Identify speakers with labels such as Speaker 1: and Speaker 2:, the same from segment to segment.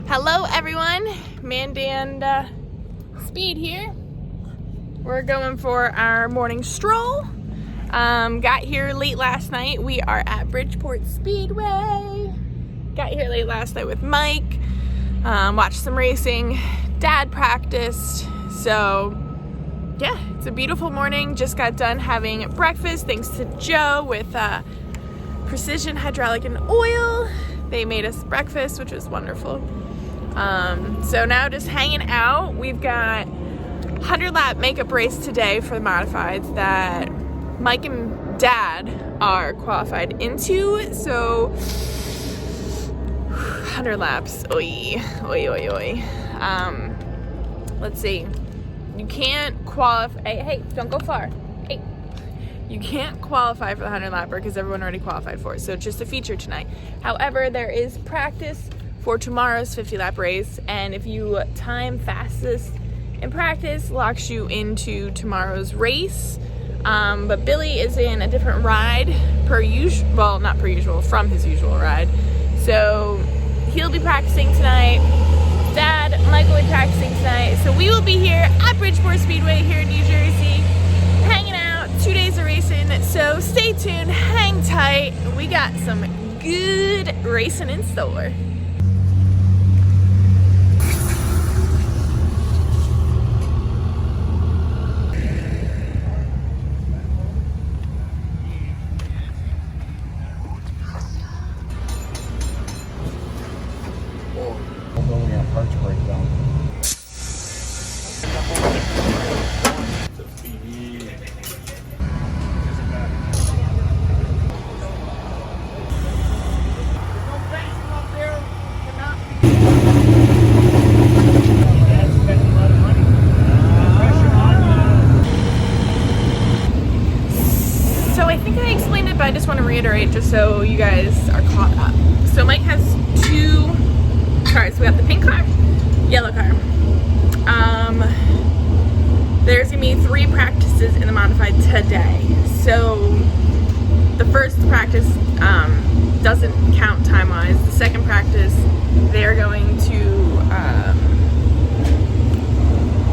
Speaker 1: Hello everyone, Mandee and Speed here. We're going for our morning stroll. Got here late last night. We are at Bridgeport Speedway. Got here late last night with Mike. Watched some racing. Dad practiced. So yeah, it's a beautiful morning. Just got done having breakfast thanks to Joe with Precision Hydraulic and Oil. They made us breakfast, which was wonderful. So now just hanging out. We've got 100 lap makeup race today for the modifieds that Mike and Dad are qualified into. So 100 laps. Oi, oi, oi, oi. Let's see. You can't qualify. Hey, don't go far. Hey. You can't qualify for the 100 lapper because everyone already qualified for it. So it's just a feature tonight. However, there is practice for tomorrow's 50 lap race, and if you time fastest in practice, locks you into tomorrow's race. But Billy is in a different ride per usual, well, not per usual, from his usual ride. So he'll be practicing tonight. Dad, Mike will be practicing tonight. So we will be here at Bridgeport Speedway here in New Jersey, hanging out, 2 days of racing. So stay tuned, hang tight. We got some good racing in store. But I just want to reiterate just so you guys are caught up. So Mike has 2 cars. We got the pink car, yellow car. There's gonna be 3 practices in the modified today. So the first practice doesn't count time-wise. The second practice, they're going to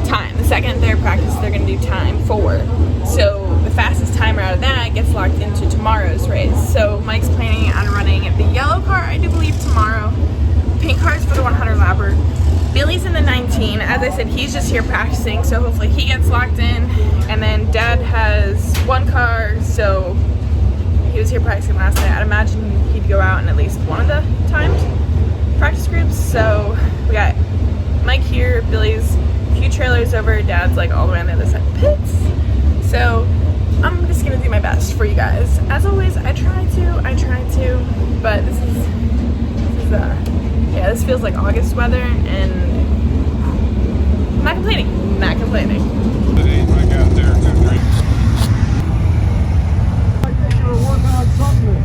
Speaker 1: time. The second and third practice, they're gonna do time 4. So the fastest timer out of that gets locked into tomorrow's race. So Mike's planning on running the yellow car, I do believe, tomorrow. Pink car's for the 100 lapper. Billy's in the 19. As I said, he's just here practicing, so hopefully he gets locked in. And then Dad has 1 car, so he was here practicing last night. I'd imagine he'd go out in at least one of the timed practice groups. So we got Mike here, Billy's a few trailers over, Dad's like all the way on the other side of the pits. So I'm just gonna do my best for you guys. As always, I try to, but this is yeah, this feels like August weather, and I'm not complaining.
Speaker 2: I got there, good drink. I think you were working on something.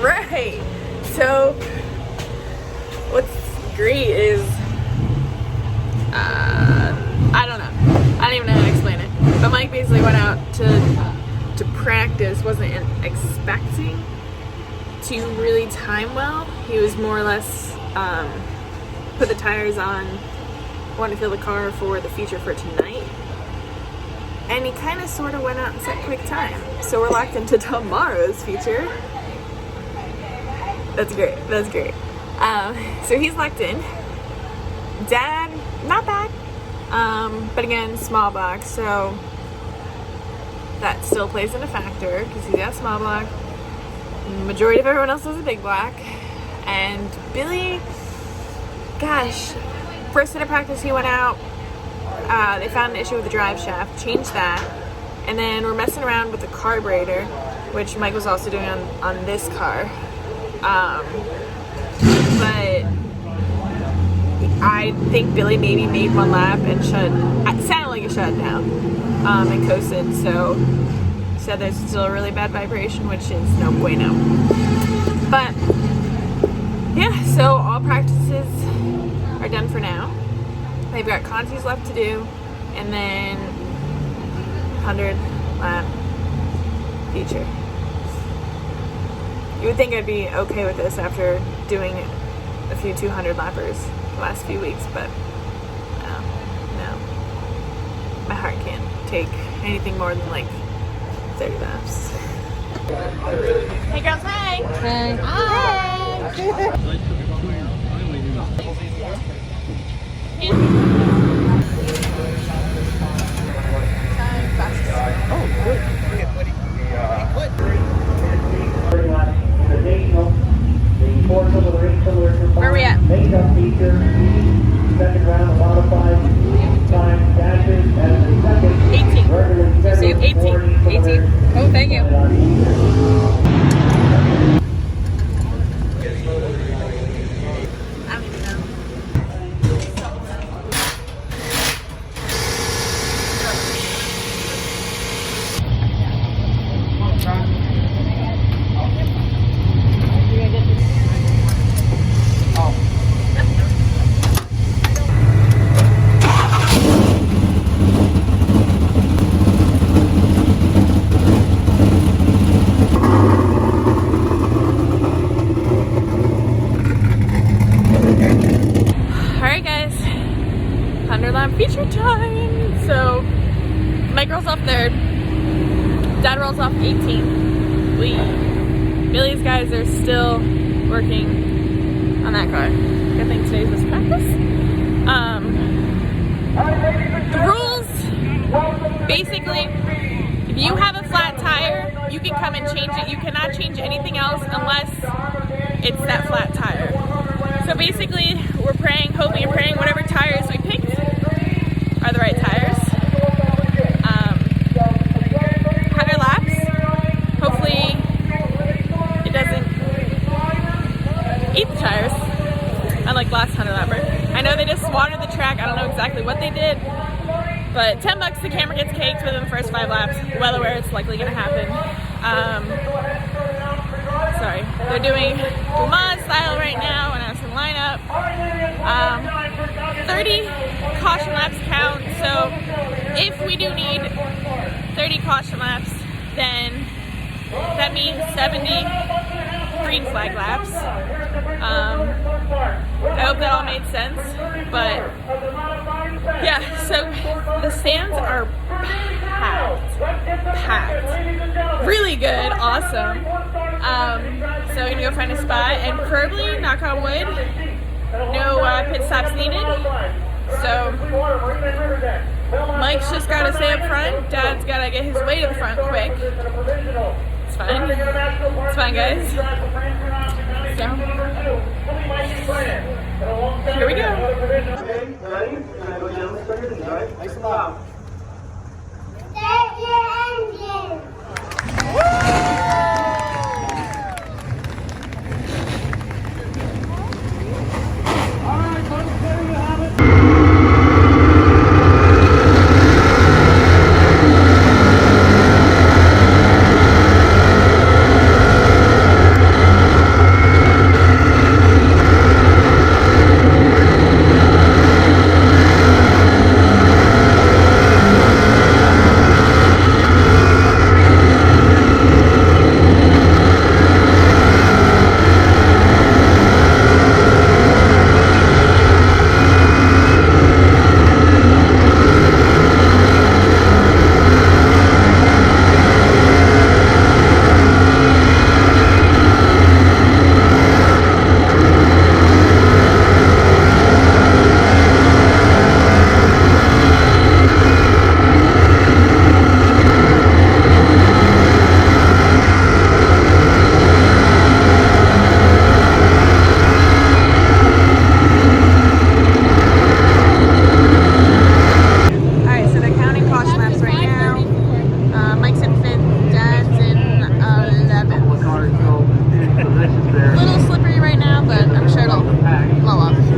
Speaker 1: Right. So what's great is I don't know. I don't even know how to explain it. But Mike basically went out to practice, wasn't expecting to really time well. He was more or less put the tires on, wanted to fill the car for the feature for tonight. And he kind of sort of went out and set quick time. So we're locked into tomorrow's feature. That's great. That's great. So he's locked in. Dad, not bad. But again, small block. So that still plays into factor because he's got small block. Majority of everyone else has a big block. And Billy, gosh, first set of practice he went out. They found an issue with the drive shaft, changed that, and then we're messing around with the carburetor, which Mike was also doing on this car. But I think Billy maybe made one lap and it sounded like it shut down, and coasted, so said there's still a really bad vibration, which is no bueno. But yeah, so all practices are done for now. They've got contests left to do, and then 100 lap feature. You would think I'd be okay with this after doing a few 200 lappers the last few weeks, but no. My heart can't take anything more than like 30 laps. Hey girls, hi!
Speaker 3: Hey.
Speaker 1: Hi! Where are we at?
Speaker 2: Second round modified time dashes as the second
Speaker 1: 18. So you have 18. 18. Oh, thank you. I don't even know. Feature time. So Mike rolls off third, Dad rolls off 18th. Billy's guys are still working on that car. I think today was practice. The rules, basically, if you have a flat tire, you can come and change it. You cannot change anything else unless it's that flat tire. So basically, we're praying, hoping and praying whatever tires we picked are the right tires. 100 laps. Hopefully it doesn't eat the tires, unlike last 100 lapper. I know they just watered the track. I don't know exactly what they did, but $10 the camera gets caked within the first 5 laps. Well aware it's likely going to happen. Sorry, they're doing Dumas style right now, and I was in lineup. 30 caution laps count, so if we do need 30 caution laps, then that means 70 green flag laps. I hope that all made sense, but yeah, so the stands are packed, really good, awesome. So we're gonna go find a spot, and preferably, knock on wood, no pit stops needed. So Mike's just gotta stay up front. Dad's gotta get his way to the front quick. It's fine. It's fine, guys. So here we go.
Speaker 4: Start your engine.
Speaker 1: a little slippery right now, but I'm sure it'll blow off.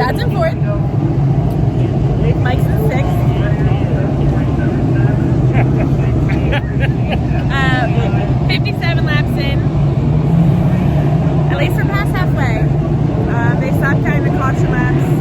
Speaker 1: Dad's in fourth. Mike's in sixth. 57 laps in. At least we're past halfway. They stopped counting the caution laps.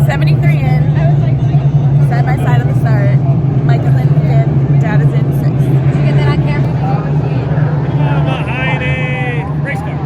Speaker 1: 73 in, side by side on the start. Mike is in 5th, Dad is in 6th. Did you get that on camera?
Speaker 2: Heidi! Race car.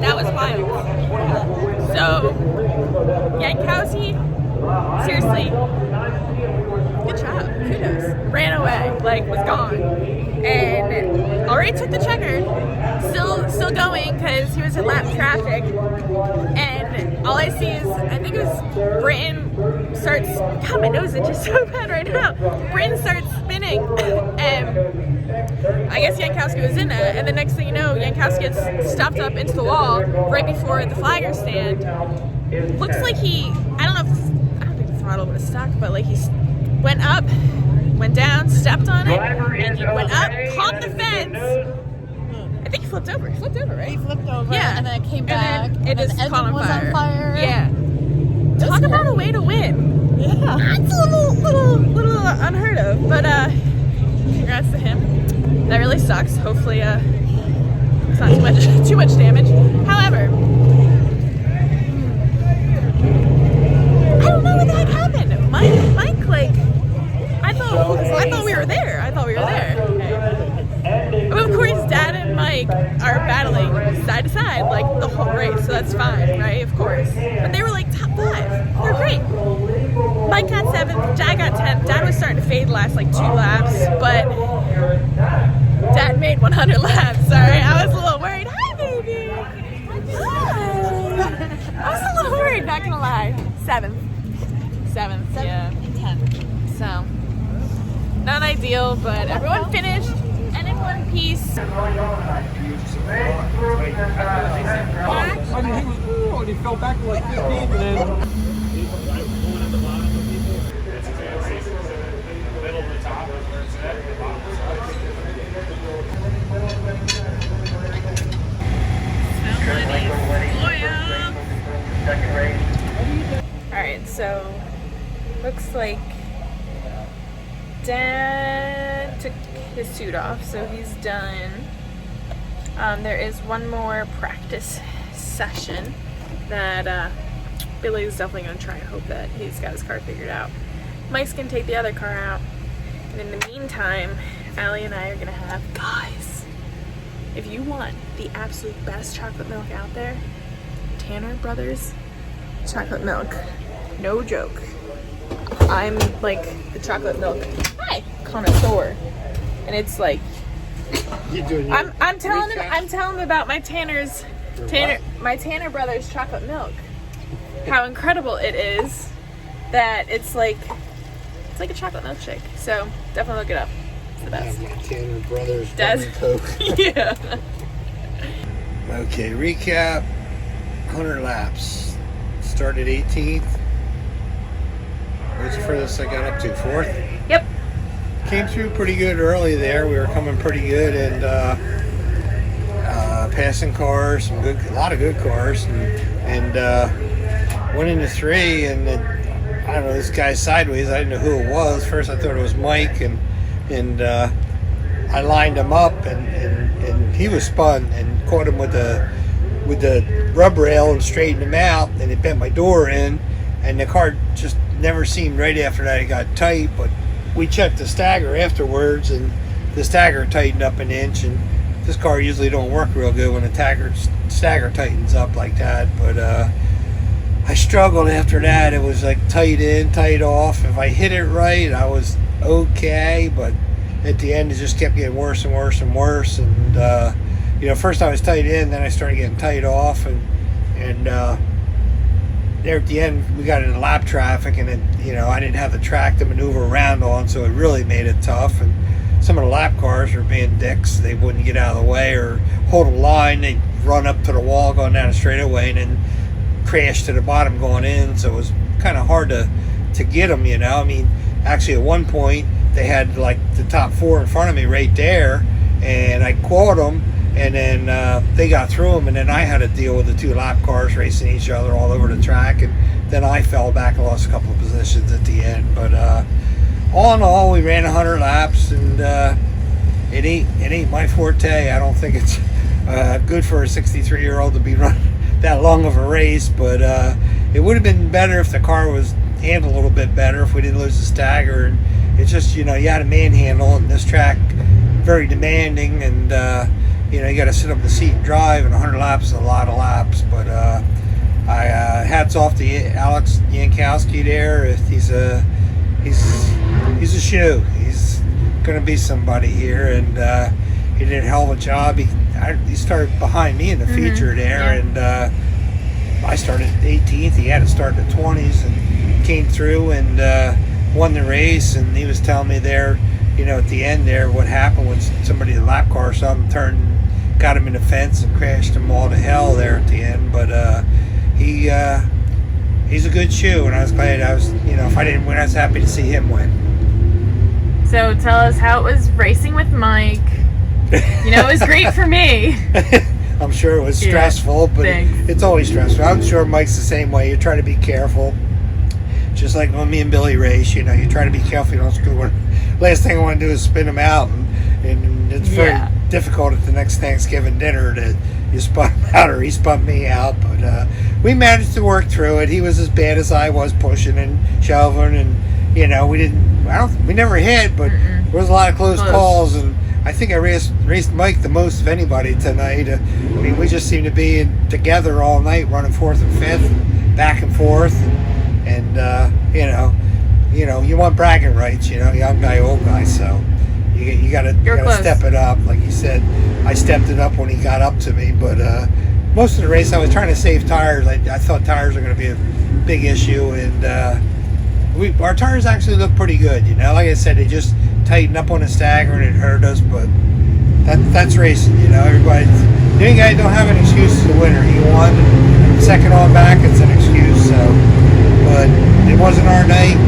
Speaker 1: That was wild. So, Yankowski, seriously, good job, kudos. Ran away, like was gone, and already took the checker. Still going because he was in lap traffic, and all I see is I think it was Britton starts. God, my nose itches so bad right now. Britton starts spinning, and I guess Yankowski was in it, and the next thing you know, Yankowski gets stuffed up into the wall right before the flagger stand. Looks like I don't think the throttle would have stuck, but like he went up, went down, stepped on it, and he went up, caught the fence. I think he flipped over. He flipped over, right?
Speaker 3: He flipped over,
Speaker 1: Yeah.
Speaker 3: and then it came back.
Speaker 1: And then it
Speaker 3: and
Speaker 1: just
Speaker 3: the
Speaker 1: caught
Speaker 3: engine
Speaker 1: on fire.
Speaker 3: was on fire.
Speaker 1: Yeah. Talk about a way to win.
Speaker 3: Yeah.
Speaker 1: That's a little unheard of, but congrats to him. That really sucks. Hopefully, it's not too much damage. However, I don't know what the heck happened. Mike, like, I thought we were there. Of course, Dad and Mike are battling side to side like the whole race, so that's fine, right? Of course. But they were like top 5. They're great. Mike got 7th, Dad got 10th. Dad was starting to fade the last like 2 laps, but Dad made 100 laps. Sorry, I was a little worried. Hi, baby. Hi. I was a little worried, not gonna lie. 7th, yeah.
Speaker 3: 10.
Speaker 1: So, not ideal, but everyone finished and in one piece.
Speaker 2: I mean, he was cool, and he fell back to like 15, and then...
Speaker 1: Alright, so looks like Dad took his suit off, so he's done. There is one more practice session that Billy's definitely going to try and hope that he's got his car figured out. Mike's going to take the other car out, and in the meantime, Allie and I are going to have, guys, if you want the absolute best chocolate milk out there, Tanner Brothers chocolate milk. No joke. I'm like the chocolate milk connoisseur, and it's like I'm telling him about my Tanner Brothers chocolate milk. How incredible it is that it's like a chocolate milkshake. So definitely look it up. It's the best.
Speaker 5: My Tanner Brothers
Speaker 1: Does-
Speaker 5: rum and Coke.
Speaker 1: Yeah.
Speaker 5: Okay, recap. 100 laps. Started 18th. What's the furthest I got up to? 4th?
Speaker 1: Yep.
Speaker 5: Came through pretty good early there. We were coming pretty good and passing cars, a lot of good cars, and went into 3 and I don't know, this guy sideways. I didn't know who it was. First I thought it was Mike and I lined him up and he was spun and caught him with the rub rail and straightened him out, and it bent my door in, and the car just never seemed right after that. It got tight, but we checked the stagger afterwards, and the stagger tightened up an inch, and this car usually don't work real good when the stagger tightens up like that, but I struggled after that. It was like tight in, tight off. If I hit it right, I was okay, but at the end it just kept getting worse and worse and worse, and first I was tight in, then I started getting tight off, and there at the end we got into lap traffic, and I didn't have the track to maneuver around on, so it really made it tough. And some of the lap cars were being dicks. They wouldn't get out of the way or hold a line. They'd run up to the wall going down a straightaway and then crash to the bottom going in, so it was kind of hard to get them. I mean, actually at one point they had like the top 4 in front of me right there, and I caught them, and then they got through them, and then I had to deal with the 2 lap cars racing each other all over the track, and then I fell back and lost a couple of positions at the end. But all in all, we ran 100 laps, and it ain't my forte. I don't think it's good for a 63-year-old to be running that long of a race, but it would have been better if the car was handled a little bit better, if we didn't lose the stagger. And it's just, you had a manhandle, and this track very demanding, and you got to sit up in the seat and drive, and 100 laps is a lot of laps. But hats off to Alex Yankowski there. He's a shoe. He's going to be somebody here, and he did a hell of a job. He started behind me in the feature there, and I started 18th. He had to start in the 20s and came through and won the race. And he was telling me there, at the end there, what happened when somebody, the lap car or something, got him in the fence and crashed him all to hell there at the end. But he's a good shoe, and I was glad if I didn't win, I was happy to see him win.
Speaker 1: So tell us how it was racing with Mike. It was great for me.
Speaker 5: I'm sure it was stressful, but it's always stressful. I'm sure Mike's the same way. You try to be careful. Just like when me and Billy race, you try to be careful. You don't screw one. Last thing I want to do is spin him out, and it's very difficult at the next Thanksgiving dinner that you spun him out or he spun me out. But we managed to work through it. He was as bad as I was, pushing and shoving, and we never hit, but there was a lot of close calls, and I think I raced Mike the most of anybody tonight. I mean, we just seemed to be together all night, running 4th and 5th, back and forth, and you want bragging rights, young guy, old guy, so you gotta step it up. Like you said, I stepped it up when he got up to me, but most of the race I was trying to save tires. I thought tires were going to be a big issue, and our tires actually look pretty good. Like I said, they just tightened up on the stagger and it hurt us, but that's racing. Everybody, the only guy don't have an excuse is the winner. He won, second on back, it's an excuse. So, but it wasn't our night.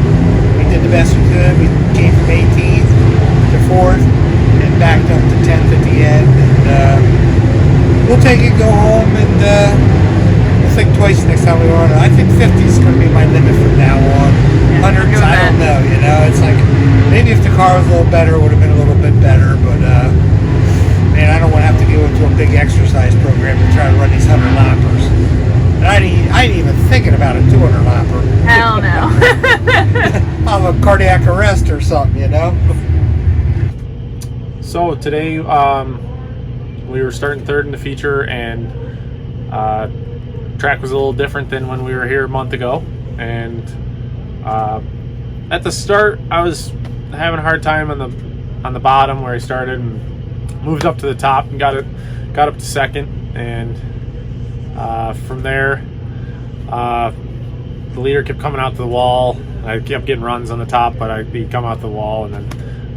Speaker 5: We did the best we could. We came from 18th to 4th and backed up to 10th at the end. And we'll take it, go home, and we'll think twice next time we run it. I think 50 is going to be my limit from now on. 100s, I don't know. It's like maybe if the car was a little better, it would have been a little bit better. But man, I don't want to have to go into a big exercise program to try to run these 100 lappers. And I ain't even thinking about a 200 lapper.
Speaker 1: Hell no.
Speaker 5: I'll have a cardiac arrest or something,
Speaker 3: So today we were starting 3rd in the feature, and track was a little different than when we were here a month ago. And at the start, I was having a hard time on the bottom where I started, and moved up to the top and got up to 2nd. And from there, the leader kept coming out to the wall. I kept getting runs on the top, but he'd come out the wall, and then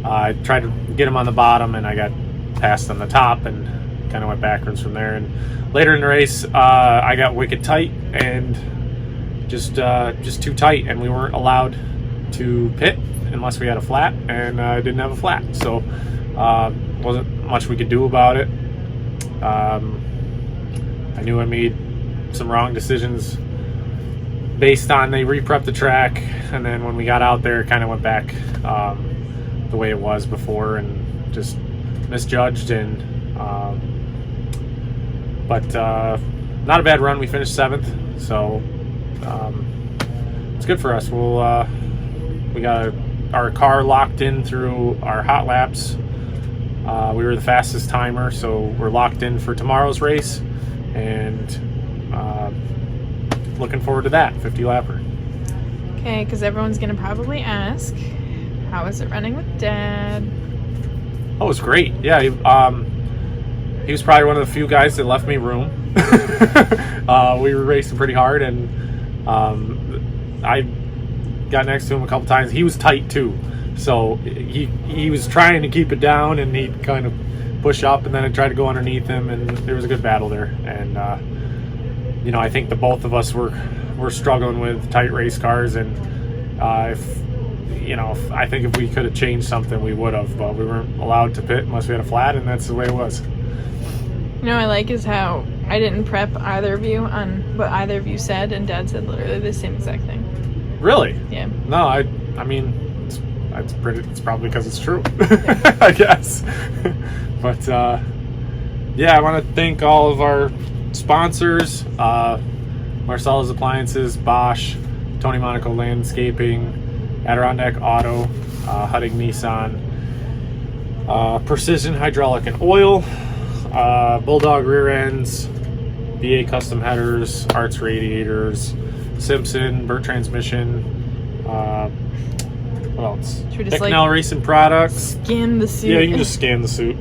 Speaker 3: I tried to get him on the bottom, and I got passed on the top and kind of went backwards from there. And later in the race, I got wicked tight and just too tight, and we weren't allowed to pit unless we had a flat, and I didn't have a flat, so wasn't much we could do about it. I knew I made some wrong decisions based on they re-prepped the track, and then when we got out there, it kind of went back the way it was before, and just misjudged. And but not a bad run. We finished 7th, so it's good for us. We got our car locked in through our hot laps. We were the fastest timer, so we're locked in for tomorrow's race, and looking forward to that 50 lapper.
Speaker 1: Okay, because everyone's gonna probably ask, how is it running with Dad?
Speaker 3: Oh, it's great. Yeah, he was probably one of the few guys that left me room. We were racing pretty hard, and I got next to him a couple times. He was tight too, so he was trying to keep it down, and he'd kind of push up, and then I'd try to go underneath him, and there was a good battle there. And you know, I think the both of us were struggling with tight race cars, and I think if we could have changed something, we would have, but we weren't allowed to pit unless we had a flat, and that's the way it was.
Speaker 1: You know what I like is how I didn't prep either of you on what either of you said, and Dad said literally the same exact thing.
Speaker 3: Really?
Speaker 1: Yeah.
Speaker 3: No, I mean, it's probably because it's true, I guess. But yeah, I want to thank all of our sponsors: Marcella's Appliances, Bosch, Tony Monaco Landscaping, Adirondack Auto, Hutting Nissan, Precision Hydraulic and Oil, Bulldog Rear Ends, BA Custom Headers, Arts Radiators, Simpson, Burt Transmission, what else?
Speaker 1: Should we just
Speaker 3: Bicknell Racing Products.
Speaker 1: Scan the suit?
Speaker 3: Yeah, you can just scan the suit.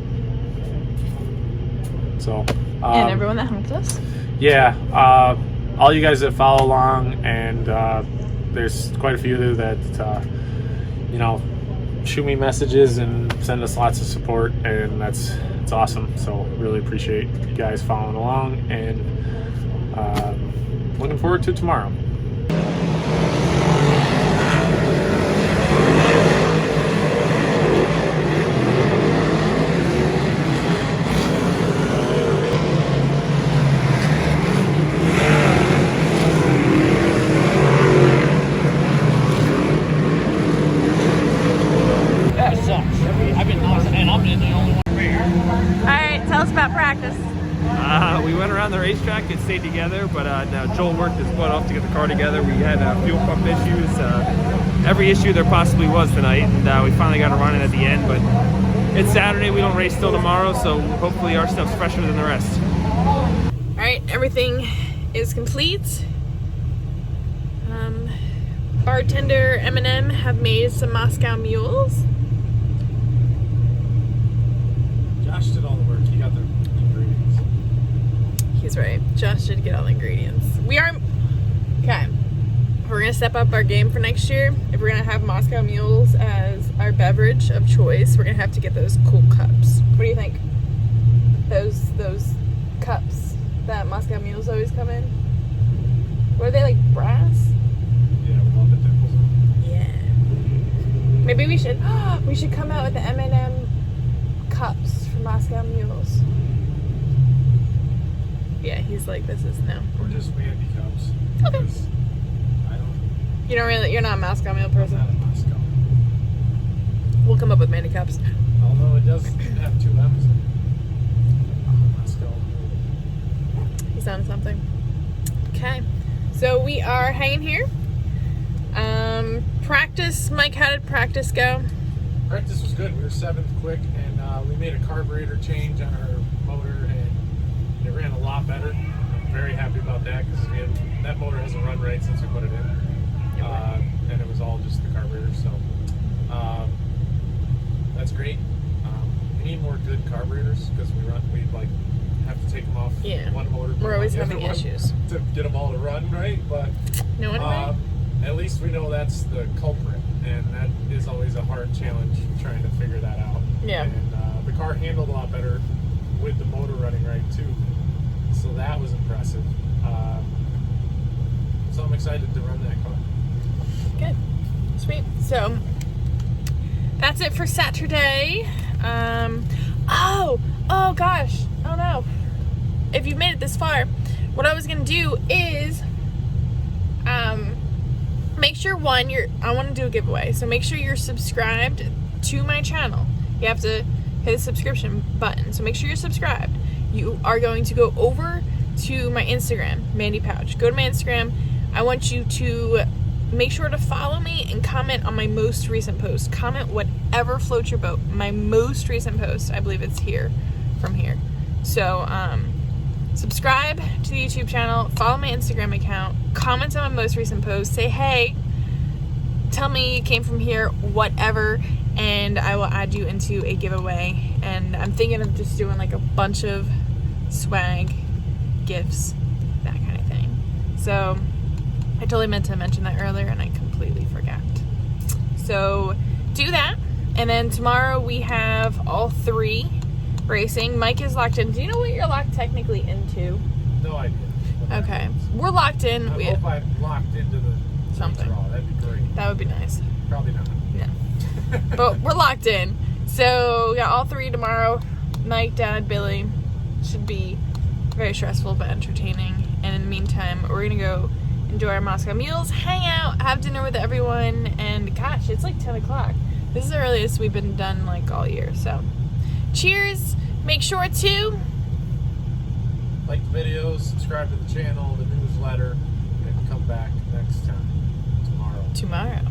Speaker 3: So,
Speaker 1: and everyone that helped us.
Speaker 3: Yeah, all you guys that follow along, and there's quite a few that you know, shoot me messages and send us lots of support, and it's awesome. So really appreciate you guys following along, and looking forward to tomorrow.
Speaker 2: We went around the racetrack and stayed together, but now Joel worked his butt off to get the car together. We had fuel pump issues, every issue there possibly was tonight, and we finally got it running at the end. But it's Saturday, we don't race till tomorrow, so hopefully our stuff's fresher than the rest.
Speaker 1: All right, everything is complete. Bartender M&M have made some Moscow mules.
Speaker 3: Josh did all the work. He got the ingredients.
Speaker 1: He's right. Josh did get all the ingredients. Okay. We're gonna step up our game for next year. If we're gonna have Moscow mules as our beverage of choice, we're gonna have to get those cool cups. What do you think? Those cups that Moscow mules always come in. What are they, like brass?
Speaker 3: Yeah, with all the dimples in them.
Speaker 1: Yeah. Maybe we should come out with the M&M cups for Moscow mules. Yeah, he's like, this is no.
Speaker 3: Or just Mandee cups.
Speaker 1: Okay. You're not a Moscow mule person.
Speaker 3: I'm not a Moscow.
Speaker 1: We'll come up with Mandee cups.
Speaker 3: Although it does have 2 M's in it. Moscow.
Speaker 1: He's on something. Okay. So we are hanging here. Practice, Mike, how did practice go?
Speaker 3: Practice was good. We were 7th quick, and we made a carburetor change on our motor, and it ran a lot better. I'm very happy about that because that motor hasn't run right since we put it in, and it was all just the carburetor. So that's great. We need more good carburetors because we like have to take them off one motor.
Speaker 1: We're always having issues
Speaker 3: to get them all to run right, but
Speaker 1: no one
Speaker 3: at least we know that's the culprit, and that is always a hard challenge trying to figure that out.
Speaker 1: Yeah.
Speaker 3: And the car handled a lot better with the motor running right too, so that was impressive. So I'm excited to run that car.
Speaker 1: Good. Sweet. So that's it for Saturday. Oh gosh. Oh no. If you've made it this far, what I was gonna do is make sure I want to do a giveaway. So make sure you're subscribed to my channel. You have to hit the subscription button. So make sure you're subscribed. You are going to go over to my Instagram, Mandee Pauch. Go to my Instagram. I want you to make sure to follow me and comment on my most recent post. Comment whatever floats your boat. My most recent post, I believe it's here, from here. So subscribe to the YouTube channel, follow my Instagram account, comment on my most recent post, say hey, tell me you came from here, whatever, and I will add you into a giveaway. And I'm thinking of just doing like a bunch of swag, gifts, that kind of thing. So I totally meant to mention that earlier and I completely forgot. So do that. And then tomorrow we have all 3 racing. Mike is locked in. Do you know what you're locked technically into?
Speaker 3: No idea.
Speaker 1: Okay. We're locked in.
Speaker 3: I hope I'm locked into the
Speaker 1: Something.
Speaker 3: draw. That'd be great.
Speaker 1: That would be nice.
Speaker 3: Probably not.
Speaker 1: Yeah. But we're locked in. So we got all 3 tomorrow. Mike, Dad, Billy. Should be very stressful but entertaining. And in the meantime, we're gonna go enjoy our Moscow meals, hang out, have dinner with everyone, and gosh, it's like 10 o'clock. This is the earliest we've been done like all year. So cheers. Make sure to
Speaker 3: Like the videos, subscribe to the channel, the newsletter, and come back next time tomorrow.